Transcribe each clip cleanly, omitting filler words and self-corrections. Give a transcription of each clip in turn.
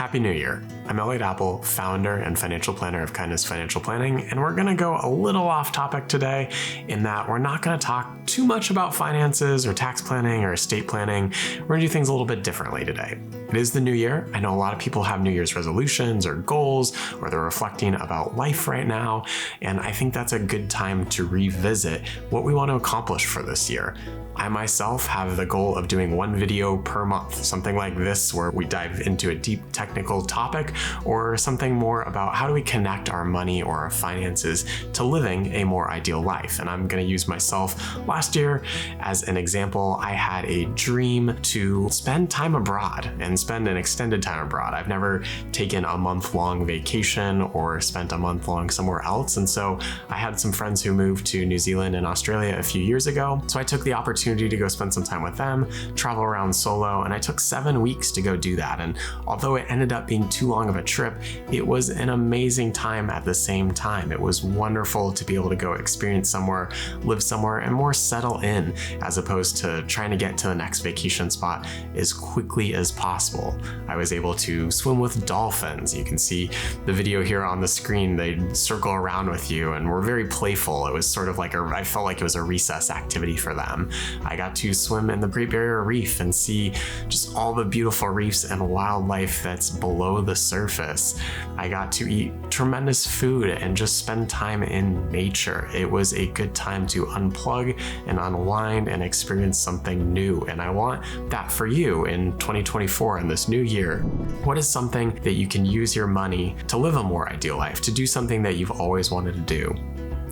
Happy New Year. I'm Elliot Apple, founder and financial planner of Kindness Financial Planning, and we're going to go a little off topic today in that we're not going to talk too much about finances or tax planning or estate planning. We're going to do things a little bit differently today. It is the new year. I know a lot of people have New Year's resolutions or goals, or they're reflecting about life right now, and I think that's a good time to revisit what we want to accomplish for this year. I myself have the goal of doing one video per month, something like this where we dive into a deep technical topic, or something more about how do we connect our money or our finances to living a more ideal life. And I'm going to use myself last year as an example. I had a dream to spend time abroad and spend an extended time abroad. I've never taken a month-long vacation or spent a month-long somewhere else. And so I had some friends who moved to New Zealand and Australia a few years ago. So I took the opportunity to go spend some time with them, travel around solo, and I took 7 weeks to go do that. And although it ended up being too long of a trip, it was an amazing time at the same time. It was wonderful to be able to go experience somewhere, live somewhere, and more settle in, as opposed to trying to get to the next vacation spot as quickly as possible. I was able to swim with dolphins. You can see the video here on the screen. They circle around with you and were very playful. It was sort of like I felt like it was a recess activity for them. I got to swim in the Great Barrier Reef and see just all the beautiful reefs and wildlife that's below the surface. I got to eat tremendous food and just spend time in nature. It was a good time to unplug and unwind and experience something new. And I want that for you in 2024 in this new year. What is something that you can use your money to live a more ideal life, to do something that you've always wanted to do?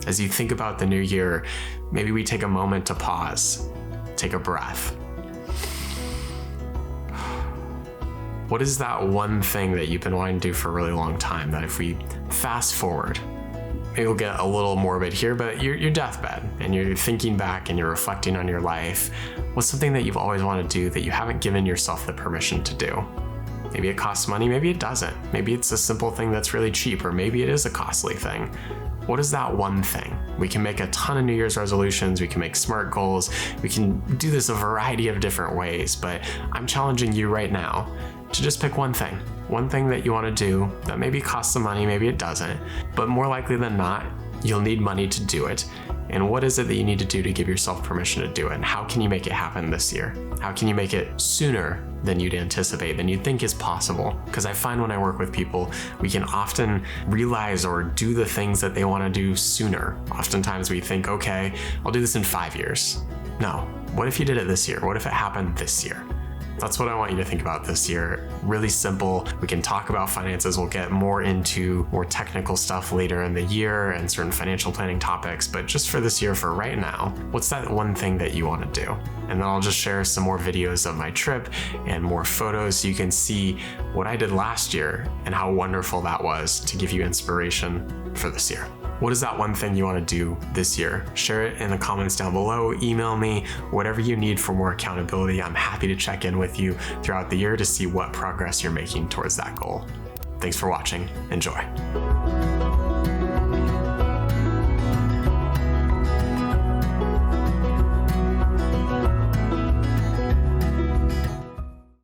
As you think about the new year, maybe we take a moment to pause, take a breath. What is that one thing that you've been wanting to do for a really long time that if we fast forward, maybe we'll get a little morbid here, but your deathbed and you're thinking back and you're reflecting on your life, what's something that you've always wanted to do that you haven't given yourself the permission to do? Maybe it costs money, maybe it doesn't. Maybe it's a simple thing that's really cheap, or maybe it is a costly thing. What is that one thing? We can make a ton of New Year's resolutions, we can make SMART goals, we can do this a variety of different ways, but I'm challenging you right now to just pick one thing that you want to do that maybe costs some money, maybe it doesn't, but more likely than not, you'll need money to do it. And what is it that you need to do to give yourself permission to do it? And how can you make it happen this year? How can you make it sooner than you'd anticipate, than you think is possible? Because I find when I work with people, we can often realize or do the things that they want to do sooner. Oftentimes we think, okay, I'll do this in 5 years. No, what if you did it this year? What if it happened this year? That's what I want you to think about this year. Really simple. We can talk about finances. We'll get more into more technical stuff later in the year and certain financial planning topics. But just for this year, for right now, what's that one thing that you want to do? And then I'll just share some more videos of my trip and more photos so you can see what I did last year and how wonderful that was to give you inspiration for this year. What is that one thing you want to do this year? Share it in the comments down below, email me, whatever you need for more accountability. I'm happy to check in with you throughout the year to see what progress you're making towards that goal. Thanks for watching. Enjoy.